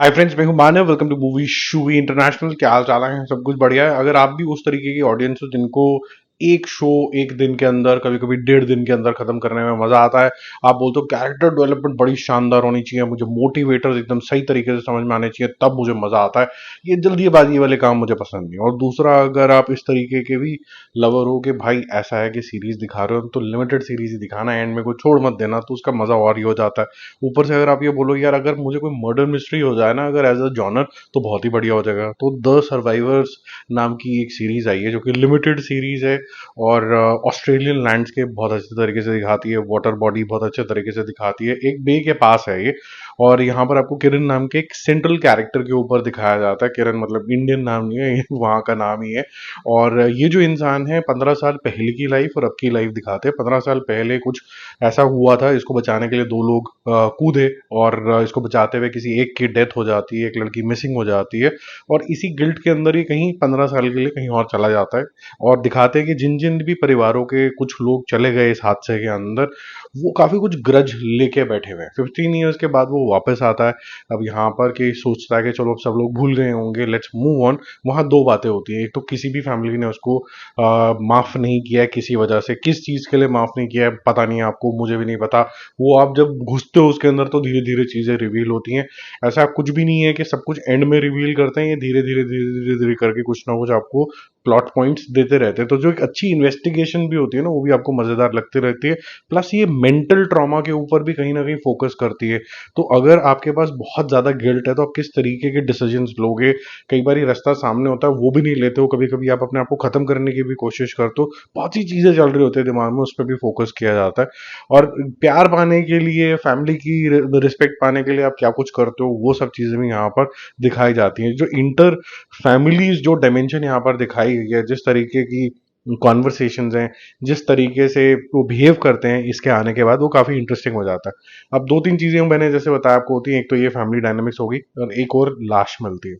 हाय friends, मैं हूं Manav. Welcome to movie shoovie international. क्या हाल चाल है? सब कुछ बढ़िया है। अगर आप भी उस तरीके की ऑडियंस हो जिनको एक शो एक दिन के अंदर, कभी कभी 1.5 दिन के अंदर खत्म करने में मजा आता है, आप बोलते हो कैरेक्टर डेवलपमेंट बड़ी शानदार होनी चाहिए, मुझे मोटिवेटर्स एकदम सही तरीके से समझ में आने चाहिए, तब मुझे मजा आता है। ये जल्दीबाजी वाले काम मुझे पसंद नहीं। और दूसरा, अगर आप इस तरीके के भी लवर हो कि भाई ऐसा है कि सीरीज दिखा रहे हो तो लिमिटेड सीरीज ही दिखाना, एंड में कोई छोड़ मत देना, तो उसका मजा और ही हो जाता है। ऊपर से अगर आप ये बोलो यार अगर मुझे कोई मर्डर मिस्ट्री हो जाए ना अगर एज अ जॉनर, तो बहुत ही बढ़िया हो जाएगा। तो द सर्वाइवर्स नाम की एक सीरीज आई है जो कि लिमिटेड सीरीज है, और ऑस्ट्रेलियन लैंडस्केप बहुत अच्छे तरीके से दिखाती है, वाटर बॉडी बहुत अच्छे तरीके से दिखाती है, एक बे के पास है ये। और यहाँ पर आपको किरण नाम के एक सेंट्रल कैरेक्टर के ऊपर दिखाया जाता है। किरण मतलब इंडियन नाम नहीं है, ये वहाँ का नाम ही है। और ये जो इंसान है 15 साल पहले की लाइफ और अब की लाइफ दिखाते हैं। 15 साल पहले कुछ ऐसा हुआ था, इसको बचाने के लिए दो लोग कूदे, और इसको बचाते हुए किसी एक की डेथ हो जाती है, एक लड़की मिसिंग हो जाती है, और इसी गिल्ट के अंदर ही कहीं 15 साल के लिए कहीं और चला जाता है। और दिखाते हैं कि जिन जिन भी परिवारों के कुछ लोग चले गए इस हादसे के अंदर, वो काफी कुछ ग्रज लेके बैठे हुए हैं। 15 ईयर्स के बाद वो वापस आता है। अब यहाँ पर कि सोचता है कि चलो अब सब लोग भूल गए होंगे, लेट्स मूव ऑन। वहां दो बातें होती है, एक तो किसी भी फैमिली ने उसको माफ नहीं किया है किसी वजह से, किस चीज के लिए माफ नहीं किया है पता नहीं आपको, मुझे भी नहीं पता। वो आप जब घुसते हो उसके अंदर तो धीरे धीरे चीजें रिवील होती हैं। ऐसा कुछ भी नहीं है कि सब कुछ एंड में रिवील करते हैं, ये धीरे धीरे धीरे धीरे धीरे करके कुछ ना कुछ आपको प्लॉट पॉइंट्स देते रहते हैं। तो जो एक अच्छी इन्वेस्टिगेशन भी होती है ना, वो भी आपको मजेदार लगती रहती है। प्लस ये मेंटल ट्रॉमा के ऊपर भी कहीं ना कहीं फोकस करती है। तो अगर आपके पास बहुत ज्यादा गिल्ट है तो आप किस तरीके के डिसीजंस लोगे, कई बार रास्ता सामने होता है वो भी नहीं लेते हो, कभी कभी आप अपने आप को खत्म करने की भी कोशिश करते हो, बहुत सी चीजें चल रही होती है दिमाग में, उस पर भी फोकस किया जाता है। और प्यार पाने के लिए, फैमिली की रिस्पेक्ट पाने के लिए आप क्या कुछ करते हो, वो सब चीजें भी यहाँ पर दिखाई जाती हैं। जो इंटर फैमिलीज जो डायमेंशन यहाँ पर दिखाई गई है, जिस तरीके की कॉन्वर्सेशंस हैं, जिस तरीके से वो बिहेव करते हैं इसके आने के बाद, वो काफी इंटरेस्टिंग हो जाता है। अब दो तीन चीजें मैंने जैसे बताया आपको होती हैं, एक तो ये फैमिली डायनामिक्स होगी, और एक और लाश मिलती है।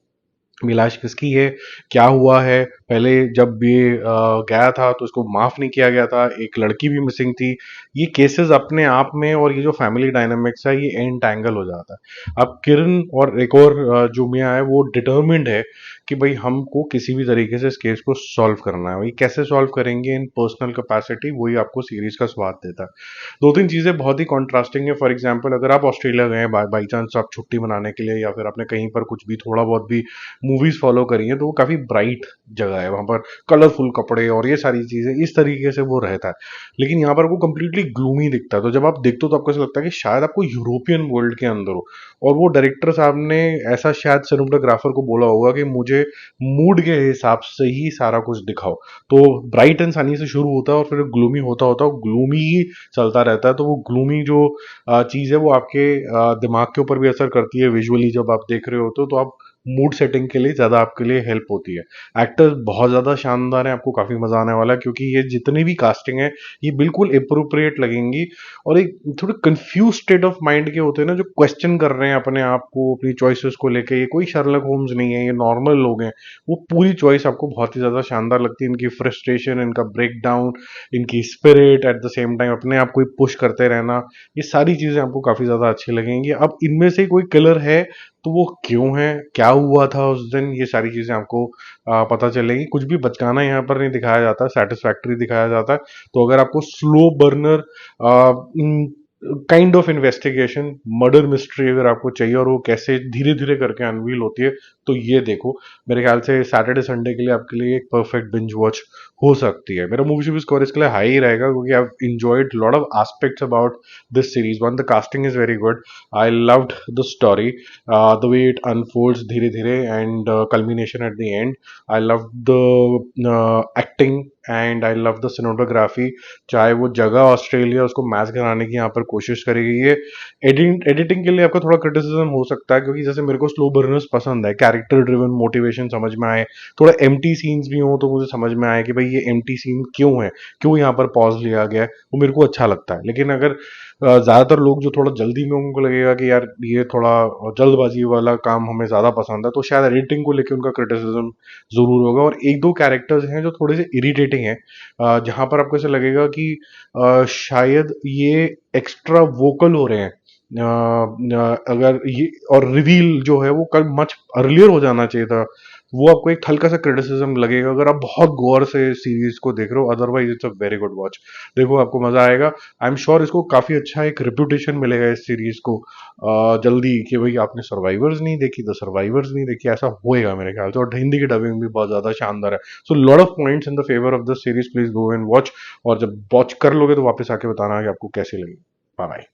मिलाश किसकी है, क्या हुआ है, पहले जब ये गया था तो उसको माफ नहीं किया गया था, एक लड़की भी मिसिंग थी। ये केसेस अपने आप में, और ये जो फैमिली डायनामिक्स है, ये एंटैंगल हो जाता है। अब किरण और एक और जो मियाँ है वो डिटर्मिंड है कि भाई हमको किसी भी तरीके से इस केस को सॉल्व करना है। वही कैसे सॉल्व करेंगे इन पर्सनल कैपेसिटी, वही आपको सीरीज का स्वाद देता है। दो तीन चीजें बहुत ही कॉन्ट्रास्टिंग है। फॉर एग्जाम्पल, अगर आप ऑस्ट्रेलिया गए हैं बाई चांस आप छुट्टी मनाने के लिए, या फिर आपने कहीं पर कुछ भी थोड़ा बहुत भी मूवीज फॉलो करी है, तो वो काफी ब्राइट जगह है, वहां पर कलरफुल कपड़े और ये सारी चीजें इस तरीके से वो रहता है। लेकिन यहाँ पर वो कंप्लीटली ग्लूमी दिखता है। तो जब आप देखते हो तो आपको ऐसा लगता है कि शायद आपको यूरोपियन वर्ल्ड के अंदर हो। और वो डायरेक्टर साहब ने ऐसा शायद सिनेमेटोग्राफर को बोला होगा कि मुझे मूड के हिसाब से ही सारा कुछ दिखाओ। तो ब्राइट एंड सनी से शुरू होता है और फिर ग्लूमी होता होता ग्लूमी ही चलता रहता है। तो वो ग्लूमी जो चीज है वो आपके दिमाग के ऊपर भी असर करती है। विजुअली जब आप देख रहे होते हो तो आप मूड सेटिंग के लिए ज्यादा आपके लिए हेल्प होती है। एक्टर्स बहुत ज्यादा शानदार हैं, आपको काफी मजा आने वाला है, क्योंकि ये जितनी भी कास्टिंग है ये बिल्कुल अप्रोप्रिएट लगेंगी। और एक थोड़े कंफ्यूज स्टेट ऑफ माइंड के होते हैं ना, जो क्वेश्चन कर रहे हैं अपने आप को, अपनी चॉइसेस को लेके। ये कोई शर्लक होम्स नहीं है, ये नॉर्मल लोग हैं। वो पूरी चॉइस आपको बहुत ही ज्यादा शानदार लगती है। इनकी फ्रस्ट्रेशन, इनका ब्रेक डाउन, इनकी spirit, at the same time अपने आप को पुश करते रहना, ये सारी चीजें आपको काफी ज्यादा अच्छी लगेंगी। अब इनमें से कोई किलर है तो वो क्यों है, क्या हुआ था उस दिन, ये सारी चीजें आपको पता चलेगी। कुछ भी बचकाना यहाँ पर नहीं दिखाया जाता, सेटिस्फैक्टरी दिखाया जाता है। तो अगर आपको slow burner kind of investigation, murder mystery अगर आपको चाहिए, और वो कैसे धीरे धीरे करके अनवील होती है, तो ये देखो। मेरे ख्याल से सैटरडे संडे के लिए आपके लिए एक परफेक्ट बिंज वॉच हो सकती है। मेरा मूवी शूवी स्कोर इसके लिए हाई ही रहेगा, क्योंकि I enjoyed lot of aspects about this series. One, the casting is very good, I loved the story, the way it unfolds धीरे धीरे, and culmination at the end. I love the acting, and I love the cinematography. चाहे वो जगह Australia, उसको match कराने की यहाँ पर कोशिश करी गई है। एडिटिंग के लिए आपका थोड़ा क्रिटिसिज्म हो सकता है, क्योंकि जैसे मेरे को स्लो बर्नर्स पसंद है, कैरेक्टर ड्रिवन मोटिवेशन समझ में आए, थोड़ा एम्प्टी सीन्स भी हो तो मुझे समझ में आए कि भाई ये एम्प्टी सीन क्यों है, क्यों यहाँ पर पॉज लिया गया है, वो मेरे को अच्छा लगता है। लेकिन अगर ज्यादातर लोग जो थोड़ा जल्दी में, उनको लगेगा कि यार ये थोड़ा जल्दबाजी वाला काम हमें ज्यादा पसंद है, तो शायद एडिटिंग को लेकर उनका क्रिटिसिज्म जरूर होगा। और एक दो कैरेक्टर्स हैं जो थोड़े से इरिटेटिंग हैं, जहां पर आपको ऐसा लगेगा कि शायद ये एक्स्ट्रा वोकल हो रहे हैं अगर ये और रिवील जो है वो कल मच अर्लियर हो जाना चाहिए था, वो आपको एक हल्का सा क्रिटिसिज्म लगेगा अगर आप बहुत गौर से सीरीज को देख रहे हो। Otherwise it's a very good watch. देखो आपको मजा आएगा। आई एम श्योर इसको काफी अच्छा एक रेपुटेशन मिलेगा इस सीरीज को जल्दी, कि भाई आपने सर्वाइवर्स नहीं देखी, द सर्वाइवर्स नहीं देखी, ऐसा होएगा मेरे ख्याल से। और हिंदी की डबिंग भी बहुत ज्यादा शानदार है। So lot of points in the favour of the series, please go and watch. और जब वॉच कर लोगे तो वापस आके बताना कि आपको कैसी लगी। Bye bye.